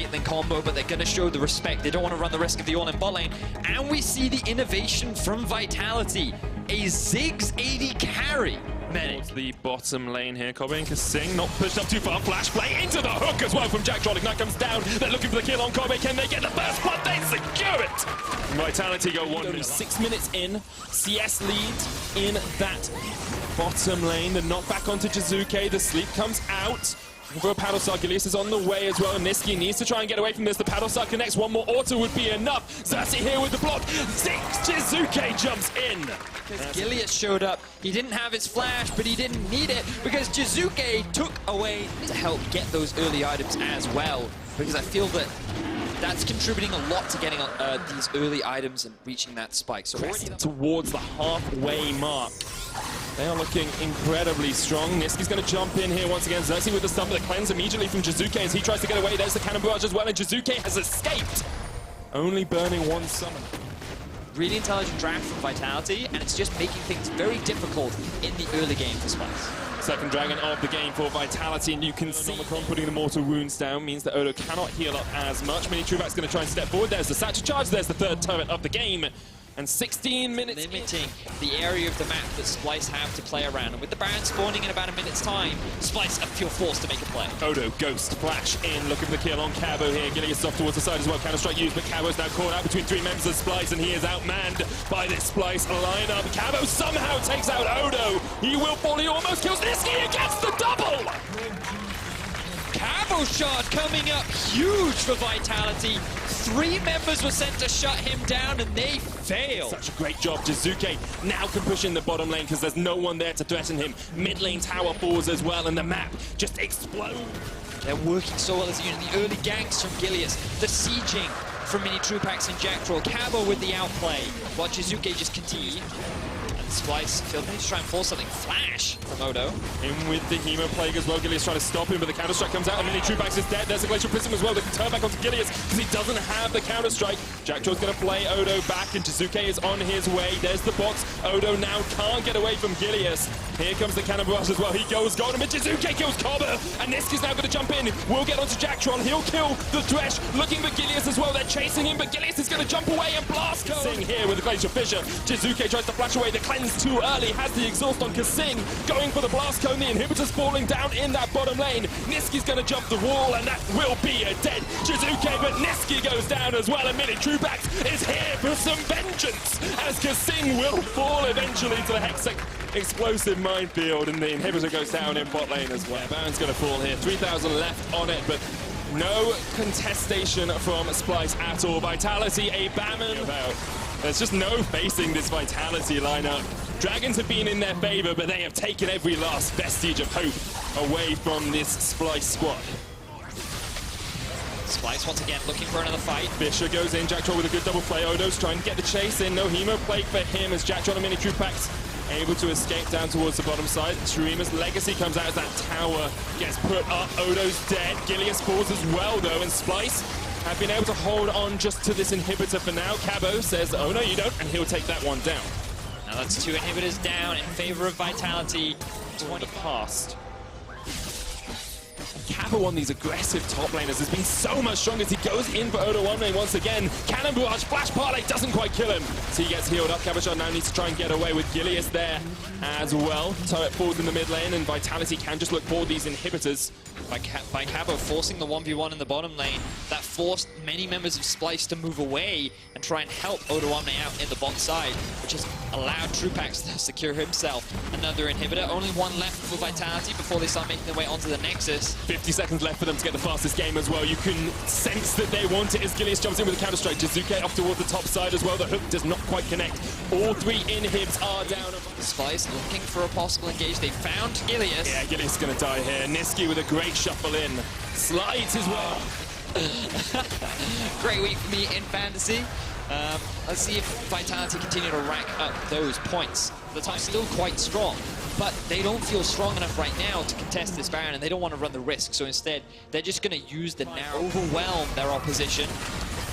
Caitlyn combo, but they're going to show the respect. They don't want to run the risk of the all-in bot lane. And we see the innovation from Vitality. A Ziggs AD carry. Towards the bottom lane here, Kobe and KaZing not pushed up too far. Flash play into the hook as well from JackTron. Ignite comes down. They're looking for the kill on Kobe. Can they get the first blood? They secure it. Vitality go 1 minute. 6 minutes in. CS lead in that bottom lane. The knockback onto Jizuke. The sleep comes out. For a paddle start, Gilius is on the way as well. Niski needs to try and get away from this. The paddle start connects. One more auto would be enough. Xerxes here with the block. Jizuke jumps in. Because Gilius showed up. He didn't have his flash, but he didn't need it because Jizuke took away to help get those early items as well. Because I feel that that's contributing a lot to getting these early items and reaching that spike. So towards the halfway mark. They are looking incredibly strong. Niski's going to jump in here once again. Xerxes with the stun, but the cleanse immediately from Jizuke as he tries to get away. There's the cannon barrage as well, and Jizuke has escaped. Only burning one summon. Really intelligent draft from Vitality, and it's just making things very difficult in the early game for Spice. Second dragon of the game for Vitality, and you can see Omicron putting the mortal wounds down means that Odo cannot heal up as much. Mini Trueback's going to try and step forward. There's the satchel charge. There's the third turret of the game. And 16 minutes limiting the area of the map that Splice have to play around. And with the Baron spawning in about a minute's time, Splice feel forced to make a play. Odo, Ghost, Flash in, looking for the kill on Cabo here. Gilius off towards the side as well. Counter-strike used, but Cabo's now caught out between 3 members of Splice, and he is outmanned by this Splice lineup. Cabo somehow takes out Odo. He will fall, he almost kills Niski, he gets the double! Cabo shot coming up huge for Vitality. 3 members were sent to shut him down and they failed. Such a great job. Jizuke now can push in the bottom lane because there's no one there to threaten him. Mid lane tower falls as well and the map just explodes. They're working so well as a unit. The early ganks from Gilius, the sieging from Mini Truepax and JackTron. Cabo with the outplay while Jizuke just continued. Splice feel they need to try and force something. Flash from Odo. In with the Hemo Plague as well. Gilius trying to stop him, but the counter-strike comes out and Mini Truebax is dead. There's a Glacial Prism as well. They can turn back onto Gilius because he doesn't have the counter-strike. JackTron's going to play Odo back and Jizuke is on his way. There's the box. Odo now can't get away from Gilius. Here comes the cannon barrage as well. He goes golden, but Jizuke kills Cobber. And Niski's now going to jump in. We'll get onto JackTron. He'll kill the Thresh. Looking for Gilius as well. They're chasing him, but Gilius is going to jump away and blast KaZing here with the Glacial Fissure. Jizuke tries to flash away. The cleanse too early. Has the exhaust on KaZing, going for the blast cone. The inhibitor's falling down in that bottom lane. Niski's going to jump the wall, and that will be a dead Jizuke, but Niski goes down as well. And Mini Trueback is here for some vengeance, as KaZing will fall eventually to the Hex explosive minefield, and the inhibitor goes down in bot lane as well. Baron's going to fall here. 3,000 left on it, but no contestation from Splice at all. Vitality, a Bammon. There's just no facing this Vitality lineup. Dragons have been in their favor, but they have taken every last vestige of hope away from this Splice squad. Splice once again looking for another fight. Fisher goes in, JackTron with a good double play. Odo's trying to get the chase in. No Hemo Plague for him as JackTron and Mini Truepax able to escape down towards the bottom side. Shurima's legacy comes out as that tower gets put up. Odo's dead. Gilius falls as well though, and Splice have been able to hold on just to this inhibitor for now. Cabo says, oh no you don't, and he'll take that one down. Now that's 2 inhibitors down in favor of Vitality. 20 past. Cabo on these aggressive top laners has been so much stronger as he goes in for Odo 1 lane once again. Cannon Barrage, Flash Parlay doesn't quite kill him. So he gets healed up. Cabochard now needs to try and get away with Gilius there as well. Turret falls in the mid lane and Vitality can just look for these inhibitors. By Cabo forcing the 1v1 in the bottom lane, that forced many members of Splice to move away and try and help Odo 1 lane out in the bot side, which has allowed Truepax to secure himself another inhibitor. Only 1 left for Vitality before they start making their way onto the Nexus. 50 seconds left for them to get the fastest game as well. You can sense that they want it as Gilius jumps in with a counter-strike. Jizuke off towards the top side as well. The hook does not quite connect. All 3 inhibs are down. Splice looking for a possible engage. They found Gilius. Yeah, Gilius is going to die here. Niski with a great shuffle in. Slides as well. Great week for me in fantasy. Let's see if Vitality continue to rack up those points. The time's still quite strong, but they don't feel strong enough right now to contest this Baron, and they don't want to run the risk. So instead, they're just going to use the narrow, overwhelm their opposition.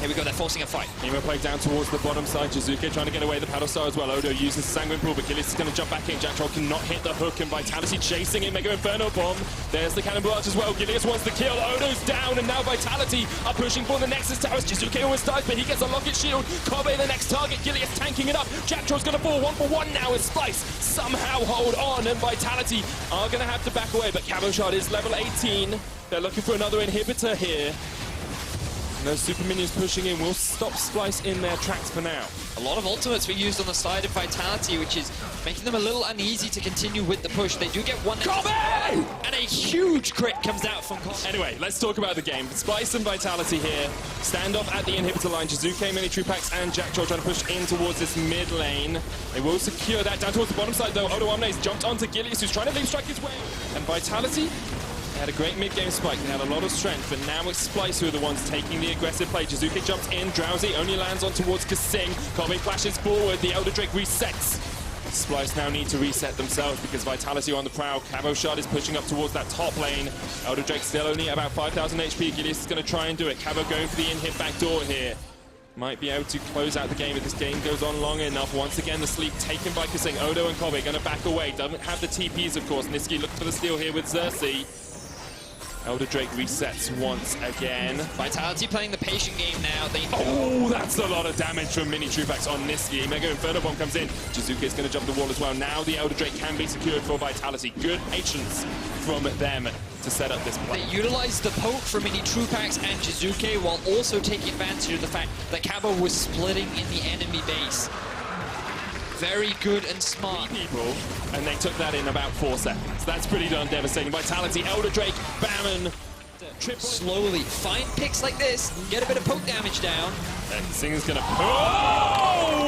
Here we go, they're forcing a fight. Nemo play down towards the bottom side. Jizuke trying to get away the paddle star as well. Odo uses Sanguine Pool, but Gilius is going to jump back in. Jack Troll cannot hit the hook, and Vitality chasing it. Mega Inferno Bomb. There's the Cannonball Arch as well. Gilius wants the kill. Odo's down, and now Vitality are pushing for the Nexus Towers. Jizuke almost dies, but he gets a Locket Shield. Kobe the next target. Gilius tanking it up. Jack Troll's going to fall 1-for-1 now as Splice somehow hold on, and Vitality are going to have to back away, but KazaLoLLCShighlights is level 18. They're looking for another inhibitor here. No super minions pushing in will stop Splice in their tracks for now. A lot of ultimates were used on the side of Vitality, which is making them a little uneasy to continue with the push. They do get one, and a huge crit comes out from Kobe. Anyway, let's talk about the game. Splice and Vitality here. Stand off at the inhibitor line. Jizuke, mini Trupax, and Jack Troll trying to push in towards this mid lane. They will secure that down towards the bottom side though. Odo Omne's jumped onto Gilius, who's trying to leave strike his way. And Vitality, they had a great mid-game spike, they had a lot of strength, but now it's Splice who are the ones taking the aggressive play. Jizuke jumps in, Drowsy only lands on towards Kasing. Kobe flashes forward, the Elder Drake resets. Splice now need to reset themselves because Vitality are on the prowl. KazaLoLLCShighlights is pushing up towards that top lane. Elder Drake still only about 5,000 HP. Gilius is going to try and do it. Kavo going for the in-hit back door here. Might be able to close out the game if this game goes on long enough. Once again, the sleep taken by Kasing. Odo and Kobe going to back away. Doesn't have the TPs, of course. Niski looking for the steal here with Xerxes. Elder Drake resets once again. Vitality playing the patient game now. Oh, that's a lot of damage from Mini Trupax on Niski. Mega Inferno Bomb comes in. Jizuke is going to jump the wall as well. Now the Elder Drake can be secured for Vitality. Good patience from them to set up this play. They utilized the poke from Mini Trupax and Jizuke while also taking advantage of the fact that Kavo was splitting in the enemy base. Very good and smart. People, and they took that in about 4 seconds. That's pretty darn devastating. Vitality, Elder Drake, Bammon. Slowly find picks like this, get a bit of poke damage down. And Singer's gonna. Oh!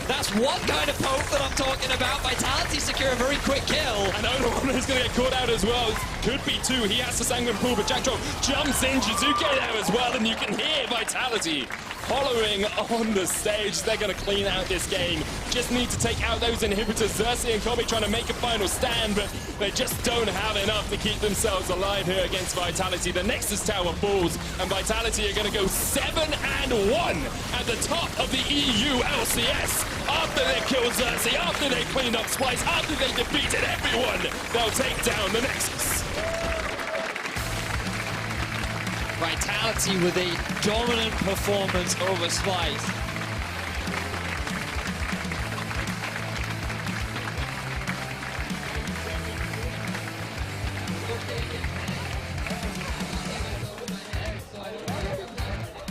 That's one kind of poke that I'm talking about. Vitality secure a very quick kill. And Odo is gonna get caught out as well. Could be 2. He has to Sanguine Pool, but Jack Troll jumps in. Jizuke there as well, and you can hear Vitality hollering on the stage. They're going to clean out this game. Just need to take out those inhibitors. Xerxes and Kobe trying to make a final stand, but they just don't have enough to keep themselves alive here against Vitality. The Nexus Tower falls, and Vitality are going to go 7-1 at the top of the EU LCS. After they killed Xerxes, after they cleaned up Splice, after they defeated everyone, they'll take down the Nexus. Vitality with a dominant performance over Splice.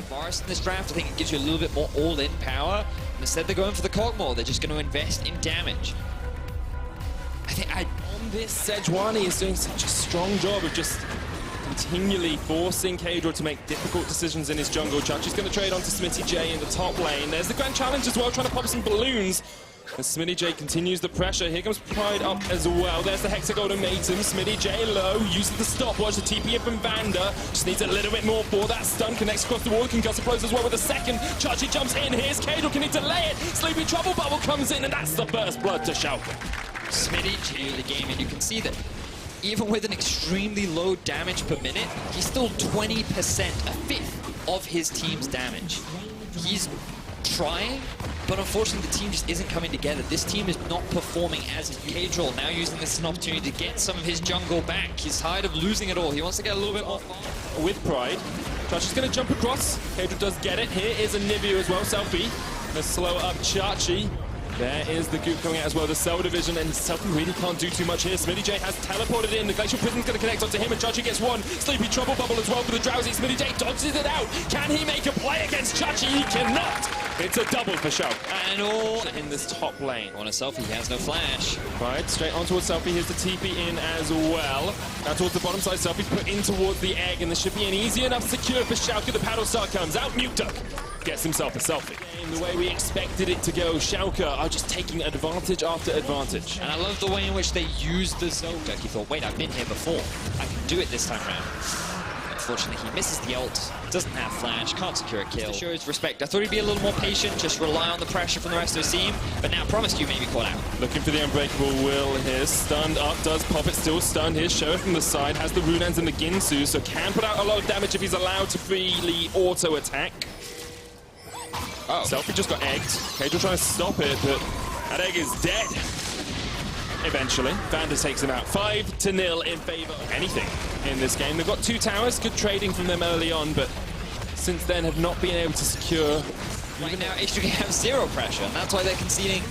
Boris in this draft, I think it gives you a little bit more all-in power. Instead, they're going for the Cogmore. They're just going to invest in damage. On this, Sejuani is doing such a strong job of just continually forcing Kadro to make difficult decisions in his jungle. Chachi's going to trade onto Smitty J in the top lane. There's the Grand Challenge as well, trying to pop some balloons. As Smitty J continues the pressure. Here comes Pride up as well. There's the Hexagonematum. Smitty J low, uses the stopwatch, the TP in from Vander. Just needs a little bit more for that stun. Connects across the wall, concussive blows as well with a second. Chachi jumps in. Here's Kadro, can he delay it? Sleepy Trouble Bubble comes in, and that's the first blood to Schalke. Smitty J the game, and you can see that even with an extremely low damage per minute, he's still 20%, a fifth of his team's damage. He's trying, but unfortunately the team just isn't coming together. This team is not performing as Kadro, now using this as an opportunity to get some of his jungle back. He's tired of losing it all. He wants to get a little bit more fun. With Pride, Chachi's going to jump across. Kadro does get it. Here is a Nibio as well, Selfie. Going to slow up Chachi. There is the Goop coming out as well, the Cell Division, and Selfie really can't do too much here. Smitty J has teleported in, the Glacial Prism's going to connect onto him, and Chachi gets one. Sleepy Trouble Bubble as well for the Drowsy. Smitty J dodges it out. Can he make a play against Chachi? He cannot. It's a double for Schalke. And all in this top lane. On a Selfie, he has no flash. Right, straight on towards Selfie. Here's the TP in as well. Now towards the bottom side, Selfie's put in towards the egg, and this should be an easy enough secure for Schalke. The paddle star comes out. Mute Duck gets himself a Selfie. The way we expected it to go, Schalke are just taking advantage after advantage. And I love the way in which they used the Zone. He thought, wait, I've been here before. I can do it this time around. Unfortunately, he misses the ult, doesn't have flash, can't secure a kill. To show his respect, I thought he'd be a little more patient, just rely on the pressure from the rest of the team, but now Promiscu may be caught out. Looking for the unbreakable will here, stunned up, does pop it, still stunned. Here's Show from the side, has the Runaans and the Ginsu, so can put out a lot of damage if he's allowed to freely auto-attack. Oh. Selfie just got egged. KazaLoLL trying to stop it, but that egg is dead. Eventually, Vander takes him out. 5-0 in favor of anything in this game. They've got 2 towers, good trading from them early on, but since then have not been able to secure. Right now, H2K have 0 pressure, and that's why they're conceding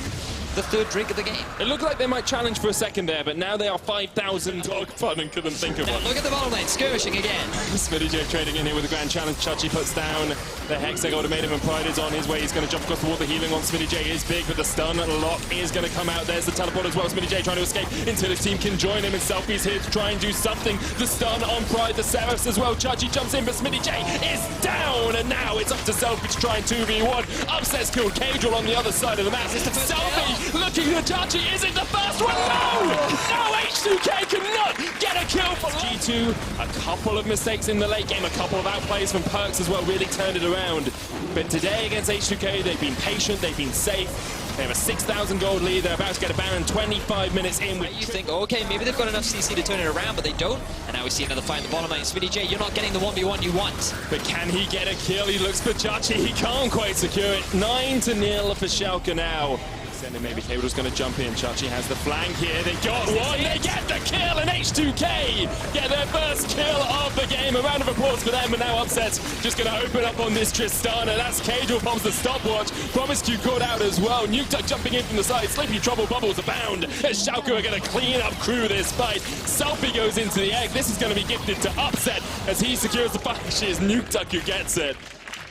the 3rd drink of the game. It looked like they might challenge for a second there, but now they are 5,000 dog fun and couldn't think of Now one. look at the bottom lane, skirmishing again. SmittyJ trading in here with a grand challenge. Chachi puts down the Hexag ultimatum and Pride is on his way. He's going to jump across the wall. The healing on SmittyJ is big, but the stun lock is going to come out. There's the teleport as well. SmittyJ trying to escape until his team can join him, and Selfie's here to try and do something. The stun on Pride, the Seraphs as well. Chachi jumps in, but SmittyJ is down, and now it's up to Selfie to try and 2v1. Upsets kill KazaLoLL on the other side of the map. Selfie looking at Chachi. Is it the first one? No! No, H2K cannot get a kill for G2. A couple of mistakes in the late game, a couple of outplays from Perks as well, really turned it around. But today against H2K, they've been patient, they've been safe. They have a 6,000 gold lead. They're about to get a Baron 25 minutes in. You think, oh, okay, maybe they've got enough CC to turn it around, but they don't. And now we see another fight in the bottom lane. SmittyJ, you're not getting the 1v1 you want. But can he get a kill? He looks for Chachi. He can't quite secure it. 9-0 for Schalke now. Then maybe KazaLoLL's going to jump in. Chachi has the flank here. They got one. They get the kill, and H2K get their first kill of the game. A round of applause for them, and now Upset's just going to open up on this Tristana. That's KazaLoLL pops the stopwatch. Promiscu caught out as well. Nukeduck jumping in from the side. Sleepy Trouble bubbles abound. As Schalke are going to clean up crew this fight. Selfie goes into the egg. This is going to be gifted to Upset as he secures the fight. It's Nukeduck who gets it.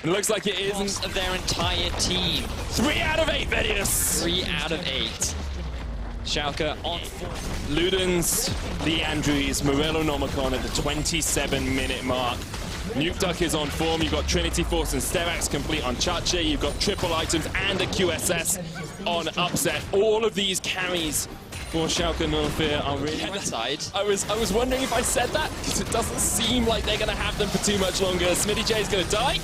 It looks like it isn't of their entire team. 3 out of 8, Vedius. 3 out of 8. Schalke on 4. Ludens, Lee Andrews, Morello Nomicon at the 27-minute mark. Nukeduck is on form. You've got Trinity Force and Sterax complete on Chachi. You've got triple items and a QSS on Upset. All of these carries for Schalke Nulfear are really side. I was wondering if I said that, because it doesn't seem like they're going to have them for too much longer. SmittyJ is going to die.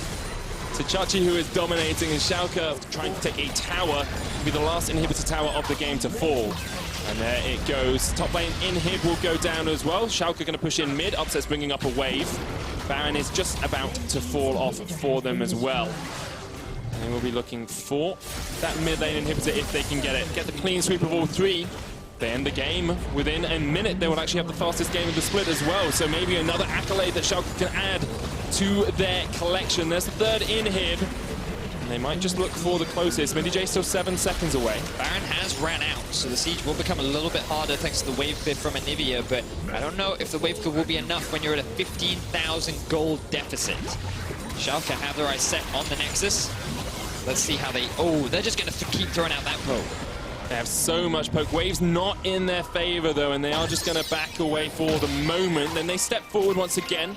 So Chachi, who is dominating, and Schalke trying to take a tower, will be the last inhibitor tower of the game to fall. And there it goes. Top lane inhib will go down as well. Schalke going to push in mid. Upset's bringing up a wave. Baron is just about to fall off for them as well. And we'll be looking for that mid lane inhibitor if they can get it. Get the clean sweep of all 3. They end the game within a minute. They will actually have the fastest game of the split as well. So maybe another accolade that Schalke can add to their collection. There's the 3rd inhib. And they might just look for the closest. SmittyJ still 7 seconds away. Baron has ran out, so the siege will become a little bit harder thanks to the wave bid from Anivia, but I don't know if the wave bid will be enough when you're at a 15,000 gold deficit. Schalke have their eyes set on the Nexus. Let's see how they... Oh, they're just going to keep throwing out that poke. They have so much poke. Wave's not in their favor, though, and they are just going to back away for the moment. Then they step forward once again.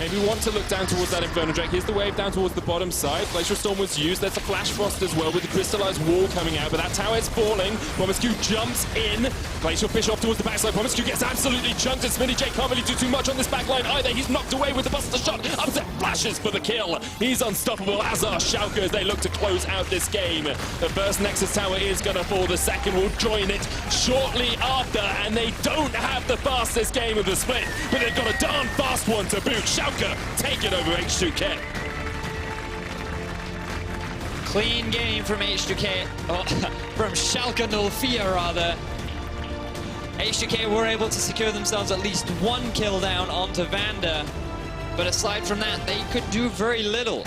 Maybe want to look down towards that Inferno Drake. Here's the wave down towards the bottom side. Glacial Storm was used. There's a Flash Frost as well with the crystallized wall coming out, but that tower is falling. Promiscu jumps in. Glacial Fish off towards the backside. Promiscu gets absolutely chunked, and SmittyJ can't really do too much on this backline either. He's knocked away with the Buster Shot. Upset flashes for the kill. He's unstoppable, as are Schalke as they look to close out this game. The first Nexus tower is going to fall. The second will join it shortly after, and they don't have the fastest game of the split, but they've got a darn fast one to boot. Schalke take it over H2K. Clean game from H2K, from Schalke Nulfear rather. H2K were able to secure themselves at least 1 kill down onto Vander, but aside from that, they could do very little.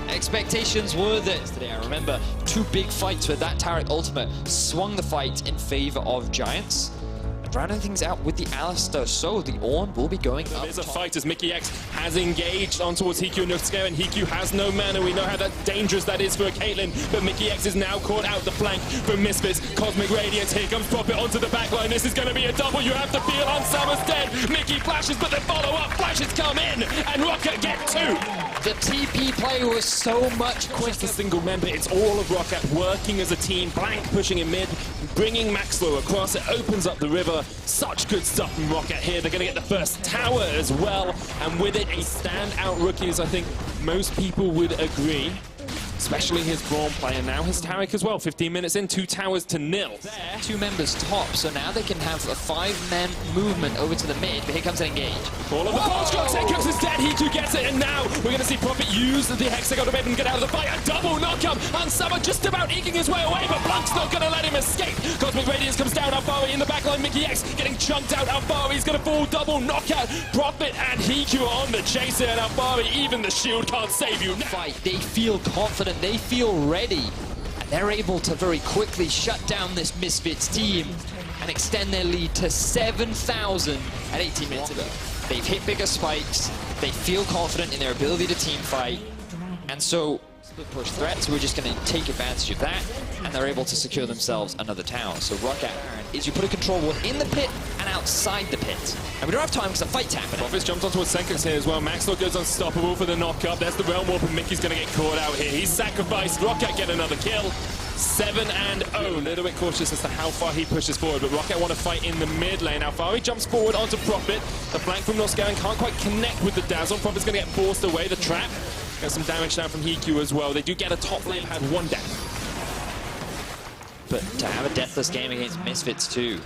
Expectations were that today, I remember 2 big fights with that Taric ultimate swung the fight in favor of Giants. Rounding things out with the Alistar, so the Ornn will be going up. There's a fight as Mickey X has engaged on towards Hiku and Noxcare, and Hiku has no mana. We know how dangerous that is for a Caitlyn, but Mickey X is now caught out the flank from Misfits. Cosmic Radiance, here comes Prop it onto the backline. This is going to be a double. You have to feel on Summer's dead. Mickey flashes, but they follow up. Flashes come in, and Rocket get 2. The TP play was so much quicker. Just a single member. It's all of Rocket working as a team. Blank pushing in mid. bringing Maxlow across. It opens up the river. Such good stuff from Rocket here. They're going to get the first tower as well. And with it, a standout rookie, as I think most people would agree. Especially his Braum player. Now his Taric as well. 15 minutes in, 2 towers to 0. There, 2 members top, so now they can have a 5-man movement over to the mid, but here comes an engage. All of the Forge Clocks, Echoes is dead, Hiku gets it, and now we're going to see Prophet use the Hexagon to make him get out of the fight. A double knockup, and Summer just about eking his way away, but Blunk's not going to let him escape. Cosmic Radiance comes down, Alfari in the backline, Mickey X getting chunked out, Alfari's going to fall, double knockout. Prophet and Hiku are on the chase here, and Alfari, even the shield can't save you now. Fight, they feel confident, they feel ready, and they're able to very quickly shut down this Misfits team and extend their lead to 7,000 at 18 minutes ago. They've hit bigger spikes, they feel confident in their ability to team fight, and so split push threats, we're just going to take advantage of that, and they're able to secure themselves another tower. So Rocket is you put a control wall in the pit and outside the pit. And we don't have time because the fight's happening. Prophet jumps onto a Senkex here as well. Maxlow goes unstoppable for the knockup. There's the Realm Warp, and Mickey's going to get caught out here. He's sacrificed. Rocket get another kill. 7-0. A little bit cautious as to how far he pushes forward, but Rocket want to fight in the mid lane. Alfari jumps forward onto Prophet. The flank from Norscaran can't quite connect with the Dazzle. Prophet's going to get forced away. The trap. Got some damage down from Hiku as well. They do get a top lane, had 1 death. But to have a deathless game against Misfits too,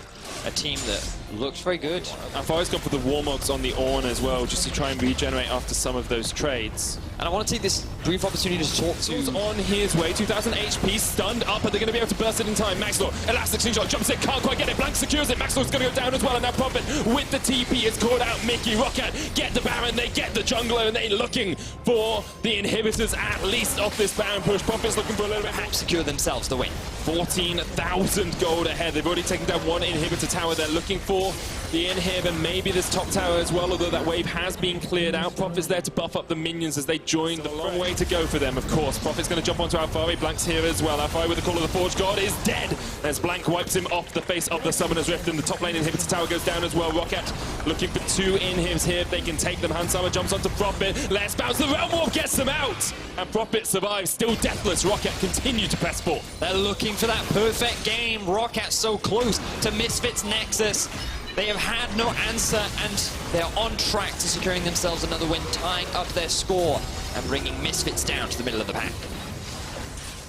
a team that looks very good. Alfari's gone for the Warmogs on the Ornn as well, just to try and regenerate after some of those trades. And I want to take this brief opportunity to talk to... On his way, 2,000 HP, stunned up, but they're going to be able to burst it in time. Maxlow, elastic slingshot, jumps in, can't quite get it, Blank secures it, Maxlow's going to go down as well, and now Prophet with the TP is caught out. Mickey, Rocket, get the Baron, they get the jungler, and they're looking for the inhibitors at least off this Baron push. Prophet's looking for a little bit more. Secure themselves the win. 14,000 gold ahead. They've already taken down 1 inhibitor tower. They're looking for the inhib and maybe this top tower as well, although that wave has been cleared out. Prophet's there to buff up the minions as they join. The long way to go for them, of course. Prophet's going to jump onto Alfari. Blank's here as well. Alfari with the call of the Forge God is dead as Blank wipes him off the face of the Summoner's Rift, and the top lane inhibitor tower goes down as well. Rocket looking for 2 inhibs here if they can take them. Hansama jumps onto Prophet. Let's bounce. The Realm Warp gets them out, and Prophet survives. Still deathless. Rocket continue to press forward. They're looking for that perfect game. Rocket so close to Misfits Nexus. They have had no answer, and they're on track to securing themselves another win, tying up their score and bringing Misfits down to the middle of the pack.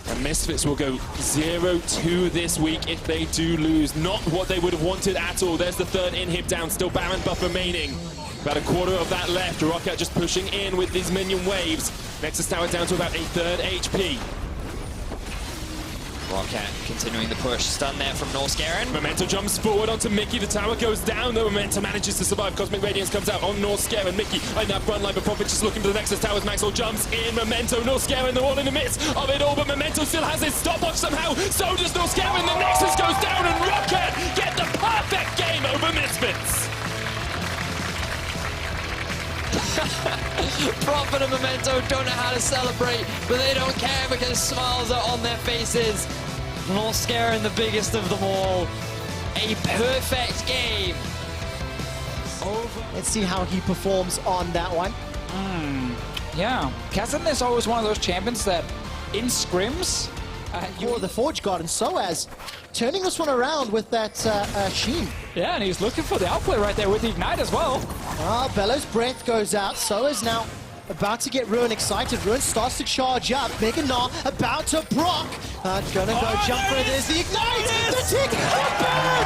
And Misfits will go 0-2 this week if they do lose. Not what they would have wanted at all. There's the 3rd inhib down, still Baron buff remaining. About a quarter of that left. Rocket just pushing in with these minion waves. Nexus tower down to about a 3rd HP. Rocket continuing the push. Stun there from Norscaran. Memento jumps forward onto Mickey. The tower goes down, though Memento manages to survive. Cosmic Radiance comes out on Norscaran. Mickey in that front line, but Prophet just looking for the Nexus towers. Maxwell jumps in. Memento, Norscaran, they're all in the midst of it all, but Memento still has his stop-off somehow. So does Norscaran. The Nexus goes down, and Rocket get the perfect game over Misfits. Prophet and Memento don't know how to celebrate, but they don't care because smiles are on their faces. Norscaran, the biggest of them all. A perfect game. Let's see how he performs on that one. Yeah, Kazan is always one of those champions that in scrims, For the Forge God, and Soaz turning this one around with that Sheen. yeah, and he's looking for the outplay right there with the Ignite as well. Ah, Bellows' breath goes out. Soaz now about to get Ruin excited. Ruin starts to charge up. Mega Gnar about to proc. Gonna go jump for it. There's the Ignite! The tick! The burn!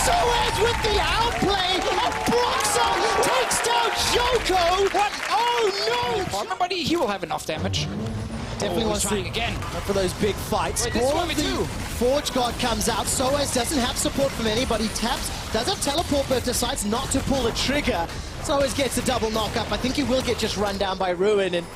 Soaz with the outplay! And Broxa takes down Joko! What? Oh no! But he will have enough damage. Definitely wants to trying again. go for those big fights. Wait, this is All what of we the do. Forge God comes out. Soaz doesn't have support from anybody. Taps, does have teleport, but decides not to pull the trigger. Soaz gets a double knock-up. I think he will get just run down by Ruin, and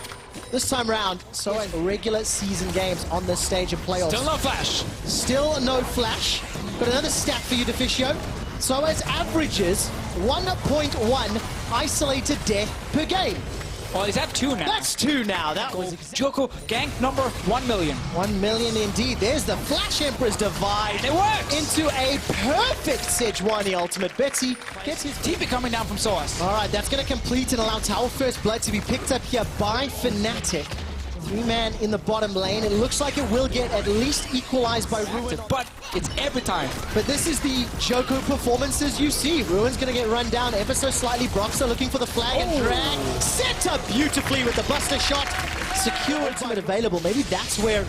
this time round, Soaz regular season games on this stage of playoffs. Still no flash. Still no flash. Got another stat for you, Deficio. Soaz averages 1.1 isolated death per game. Well, he's at 2 now. That's 2 now. That was Joko, gank number 1 million. 1 million indeed. There's the Flash Emperor's Divide. And it works! Into a perfect Sejuani ultimate. Betsy gets his TP coming down from Soaz. All right, that's going to complete and allow Tower First Blood to be picked up here by Fnatic. Three-man in the bottom lane. It looks like it will get at least equalized by Ruin. But it's every time. But this is the Joko performances you see. Ruin's going to get run down ever so slightly. Broxer looking for the flag and drag. Set up beautifully with the buster shot. Secure ultimate available. Maybe that's where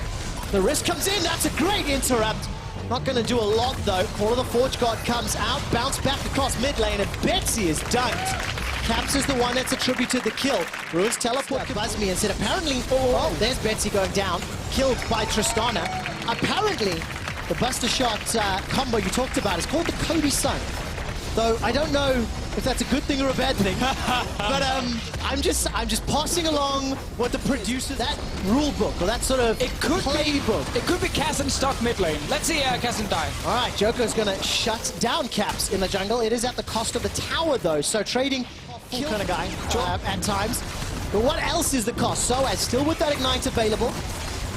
the risk comes in. That's a great interrupt. Not going to do a lot though. Call of the Forge God comes out. Bounce back across mid lane and Betsy is dunked. Caps is the one that's attributed the kill. Ruin's teleport buzzed me and said apparently, oh, there's Betsy going down. Killed by Tristana. Apparently, the buster shot combo you talked about is called the Cody Sun. Though I don't know if that's a good thing or a bad thing. But I'm just passing along what the producer, that rule book or that sort of playbook. It could be Kazan stuck mid lane. Let's see Kazan die. All right, Joker's going to shut down Caps in the jungle. It is at the cost of the tower though, so trading kill kind of guy at times. But what else is the cost? So as still with that ignite available,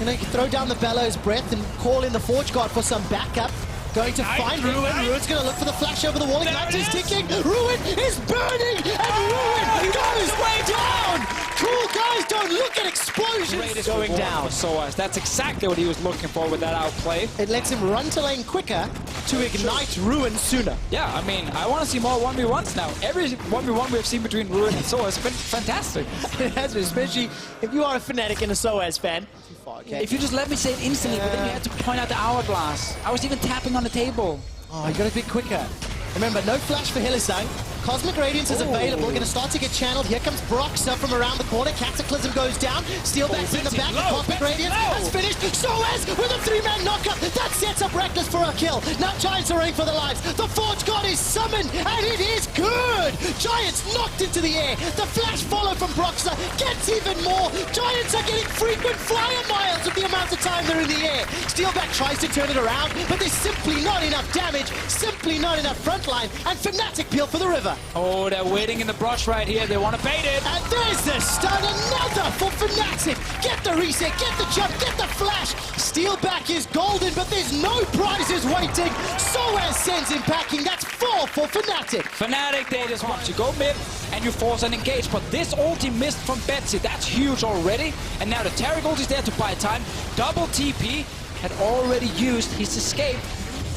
gonna throw down the Bellows Breath and call in the Forge God for some backup. Going to find Ruin. Ruin's going to look for the flash over the wall. Ignite is ticking. Ruin is burning, and Ruin goes way down. Cool guys, don't look at explosions going down. SOAS. That's exactly what he was looking for with that outplay. It lets him run to lane quicker to ignite Ruin sooner. Yeah, I mean, I want to see more 1v1s now. Every 1v1 we've seen between Ruin and SOAS has been fantastic. It has been, especially if you are a Fnatic and a SOAS fan. Okay. If you just let me say it instantly, but then you had to point out the hourglass. I was even tapping on the table. Oh, you got to be quicker. Remember, no flash for Hylissang. Cosmic Radiance is available. Going to start to get channeled. Here comes Broxer from around the corner. Cataclysm goes down. Steelback's in the back. Cosmic Radiance has finished. SOAS with a three-man knockup. That sets up Reckless for a kill. Now Giants are running for their lives. The Forge God is summoned, and it is good. Giants knocked into the air. The flash follow from Broxer gets even more. Giants are getting frequent flyer miles with the amount of time they're in the air. Steelback tries to turn it around, but there's simply not enough damage, simply not enough frontline, and Fnatic peel for the river. Oh, they're waiting in the brush right here. They want to bait it. And there's the stun. Another for Fnatic. Get the reset, get the jump, get the flash. Steelback is golden, but there's no prizes waiting. SOAS sends him packing. That's 4 for Fnatic. Fnatic, they just want you go mid and you force an engage. But this ulti missed from Betsy. That's huge already. And now the Taric ult is there to buy time. Double TP had already used his escape.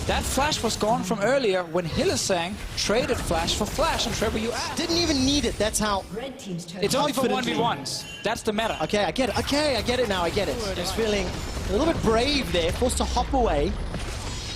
That flash was gone from earlier when Hylissang traded flash for flash and Trevor you asked. Didn't even need it. That's how. It's only for 1v1s. That's the meta. Okay, I get it. Okay, I get it now. I get it. Just feeling a little bit brave there. Forced to hop away.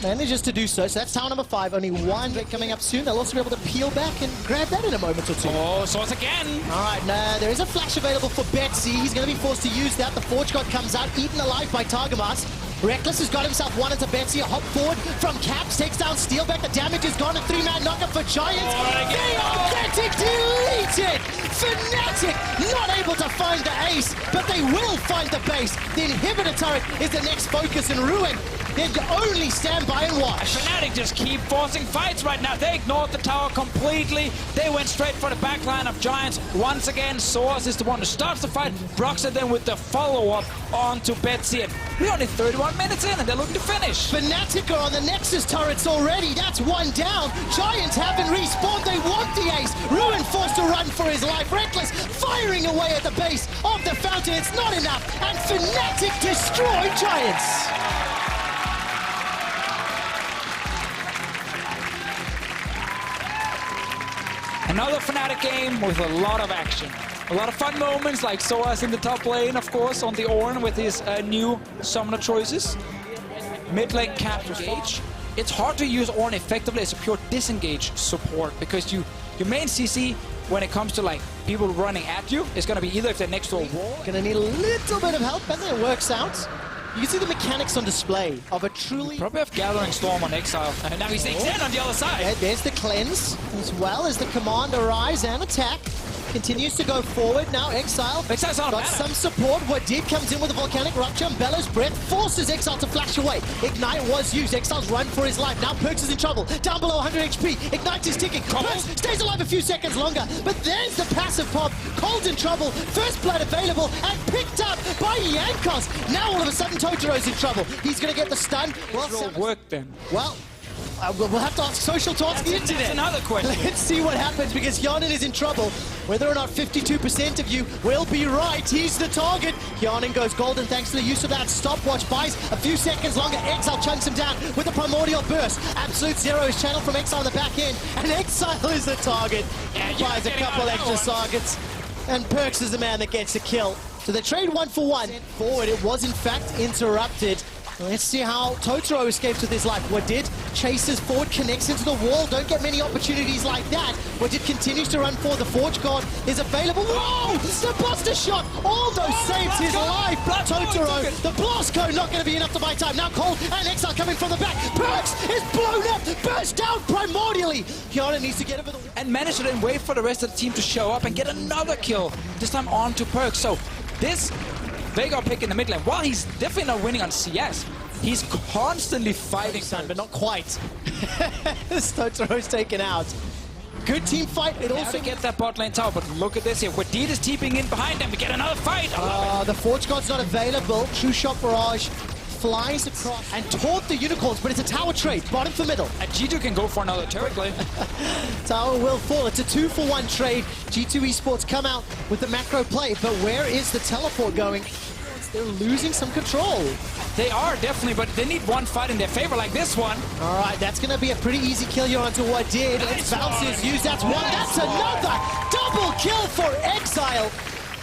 Manages to do so. So that's tower number 5. Only one coming up soon. They'll also be able to peel back and grab that in a moment or two. Oh, SOAS again. All right, now there is a flash available for Betsy. He's going to be forced to use that. The Forge God comes out, eaten alive by Targamas. Reckless has got himself one into Betsy. A hop forward from Caps, takes down Steelback. The damage is gone. A three-man knockup for Giants. They are getting deleted. Fnatic not able to find the ace, but they will find the base. The inhibitor turret is the next focus in Ruin. They can only stand by and watch. Fnatic just keep forcing fights right now. They ignored the tower completely. They went straight for the backline of Giants. Once again, SOAS is the one who starts the fight. Broxer then with the follow-up onto Betsy. And we're only 31 minutes in and they're looking to finish. Fnatic are on the Nexus turrets already. That's one down. Giants haven't respawned. They want the ace. Ruin forced to run for his life. Reckless firing away at the base of the fountain. It's not enough. And Fnatic destroy Giants. Another Fnatic game with a lot of action. A lot of fun moments like SOAS in the top lane, of course, on the Ornn with his new summoner choices. Mid lane Caps engage. It's hard to use Ornn effectively as a pure disengage support because your main CC when it comes to like people running at you is going to be either if they're next to a wall. Gonna need a little bit of help, and then it works out. You can see the mechanics on display of a truly... Probably have Gathering Storm on Exile. And now he's in on the other side. Yeah, there's the cleanse, as well as the command arise and attack. Continues to go forward. Now Exile Exile's on got some support. Wadid comes in with a volcanic rupture, and Bellows Breath forces Exile to flash away. Ignite was used. Exile's run for his life. Now Perkz is in trouble. Down below 100 HP. Ignite is ticking. Perkz stays alive a few seconds longer. But there's the passive pop. Cold's in trouble. First blood available and picked up by Jankos. Now all of a sudden Totaro's in trouble. He's going to get the stun. Well, work then. Well, we'll have to ask Social Talks the internet. That's another question. Let's see what happens, because Hyanin is in trouble. Whether or not 52% of you will be right, he's the target. Hyanin goes golden thanks to the use of that stopwatch. Buys a few seconds longer. Exile chunks him down with a primordial burst. Absolute Zero is channeled from Exile on the back end, and Exile is the target. Buys a couple extra targets, and Perks is the man that gets the kill. So they trade 1-for-1. Forward, it was in fact interrupted. Let's see how Totoro escapes with his life. Wadid chases forward, connects into the wall. Don't get many opportunities like that. Wadid continues to run forward. The Forge Guard is available. Whoa! The Buster Shot almost saves his life. Totoro, the Blast Cone not going to be enough to buy time. Now Cold and Exile coming from the back. Perks is blown up, burst down primordially. Hyanin needs to get over the wall. And manage to then wait for the rest of the team to show up and get another kill. This time on to Perks. So this Veigar pick in the mid lane, while he's definitely not winning on CS, he's constantly fighting. But not quite. Totoro's taken out. Good team fight. It also get that bot lane tower, but look at this here. Wadid is TPing in behind them. We get another fight. The Forge Guard's not available. True Shot Barrage flies across and taunt the Unicorns, but it's a tower trade, bottom for middle. And G2 can go for another turret lane. Tower will fall. It's a 2-for-1 trade. G2 Esports come out with the macro play, but where is the teleport going? They're losing some control. They are, definitely, but they need one fight in their favor, like this one. All right, that's going to be a pretty easy kill here onto Wadid. Nice bounces, use that's one, that's another double kill for Exile.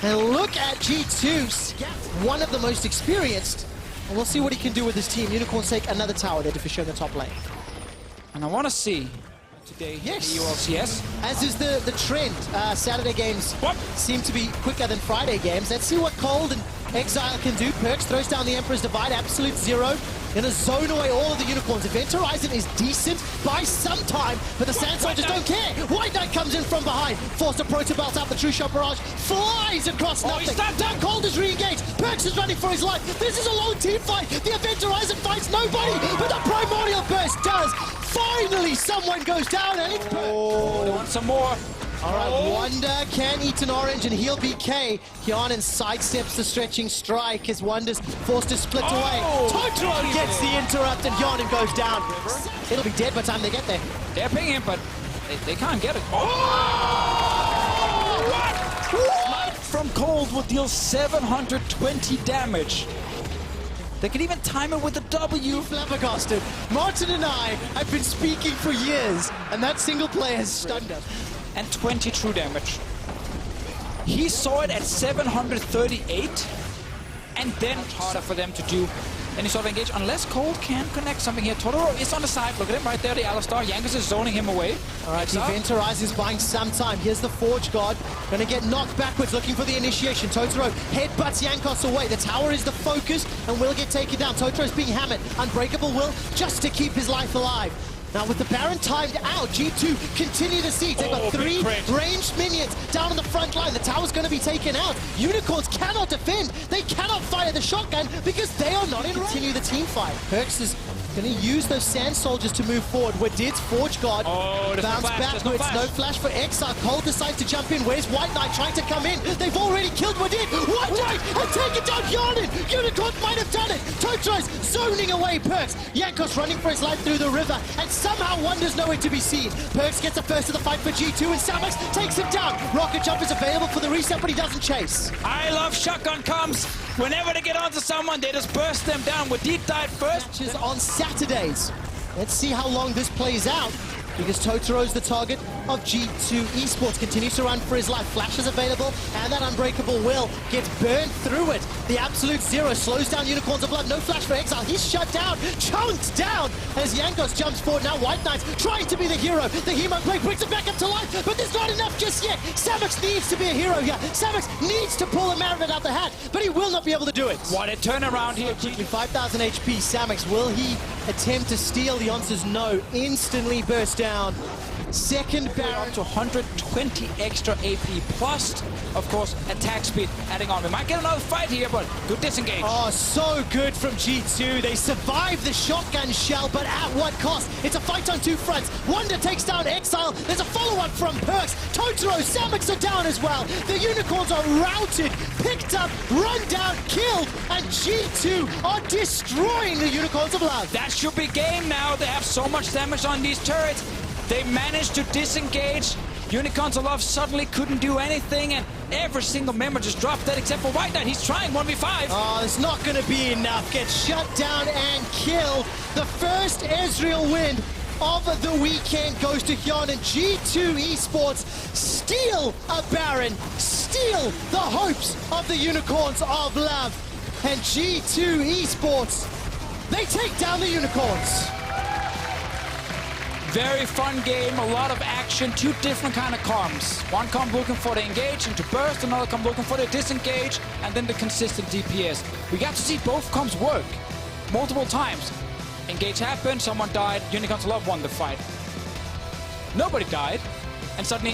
And look at G2, one of the most experienced. And we'll see what he can do with his team. Unicorns take another tower there to fish in the top lane. And I want to see today yes. the LCS. As is the trend. Saturday games seem to be quicker than Friday games. Let's see what Cold and Exile can do. Perks throws down the Emperor's Divide. Absolute Zero gonna zone away all of the Unicorns. Event Horizon is decent by some time, but the Sand Soldiers don't care. White Knight comes in from behind. Forced a Protobelt out. The True Shot Barrage flies across nothing. Down Cold is re-engaged. Perks is running for his life. This is a long team fight. The Event Horizon fights nobody, but the Primordial Burst does. Finally, someone goes down, and it's Perks. They want some more. All right, Wonder can eat an orange and heal BK. Hyanin sidesteps the stretching strike as Wonder's forced to split away. Totoro gets the interrupt and Hyanin goes down. It'll be dead by the time they get there. They're pinging him, but they can't get it. What? From Cold will deal 720 damage. They can even time it with a W. Flabbergasted. Martin and I have been speaking for years, and that single player has stunned us. And 20 true damage. He saw it at 738, and then it's harder for them to do any sort of engage, unless Cold can connect something here. Totoro is on the side, look at him right there, the Alistar. Yankees is zoning him away. All right, the Event Horizon is buying some time. Here's the Forge Guard, gonna get knocked backwards, looking for the initiation. Totoro headbutts Yankos away. The tower is the focus, and will get taken down. Totoro's being hammered. Unbreakable will, just to keep his life alive. Now with the Baron timed out, G2 continue to siege. They've got 3 ranged minions down on the front line. The tower's going to be taken out. Unicorns cannot defend. They cannot fire the shotgun because they are not in range. Continue the team fight. Perks is going to use those Sand Soldiers to move forward. Wadid's Forge Guard bounce backwards. No flash for Exile. Cold decides to jump in. Where's White Knight trying to come in? They've already killed Wadid. White Knight and taken down Hyanin. Unicorns might have done it. Totoro's zoning away Perks. Yankos running for his life through the river, and somehow Wonder's nowhere to be seen. Perks gets the first of the fight for G2, and Samex takes him down. Rocket Jump is available for the reset, but he doesn't chase. I love shotgun comms. Whenever they get onto someone, they just burst them down. Wadid died first. Matches on Saturdays. Let's see how long this plays out, because Totoro's the target of G2 Esports. Continues to run for his life. Flash is available, and that Unbreakable will gets burned through it. The Absolute Zero slows down Unicorns of Blood. No flash for Exile. He's shut down, chunked down as Yankos jumps forward. Now White Knight's trying to be the hero. The Hemo Blade brings him back up to life, but there's not enough just yet. Samex needs to be a hero here. Samex needs to pull a Marinette out the hat, but he will not be able to do it. What a turnaround here. Quickly, 5,000 HP. Samex, will he attempt to steal? The answer's no. Instantly burst down. Second Baron to 120 extra AP plus, of course, attack speed adding on. We might get another fight here, but good disengage. Oh, so good from G2. They survive the shotgun shell, but at what cost? It's a fight on 2 fronts. Wonder takes down Exile. There's a follow-up from Perks. Totoro, Samex are down as well. The Unicorns are routed picked up, run down, killed, and G2 are destroying the Unicorns of Love. That should be game now. They have so much damage on these turrets. They managed to disengage. Unicorns of Love suddenly couldn't do anything, and every single member just dropped dead except for White Knight. He's trying 1v5. Oh, it's not going to be enough. Gets shut down and killed. The first Ezreal win of the weekend goes to Hyun, and G2 Esports steal a Baron, steal the hopes of the Unicorns of Love. And G2 Esports, they take down the Unicorns. Very fun game, a lot of action, two different kind of comps. One comp looking for the engage into burst, another comp looking for the disengage, and then the consistent DPS. We got to see both comps work multiple times. Engage happened, someone died, Unicorns of Love won the fight. Nobody died, and suddenly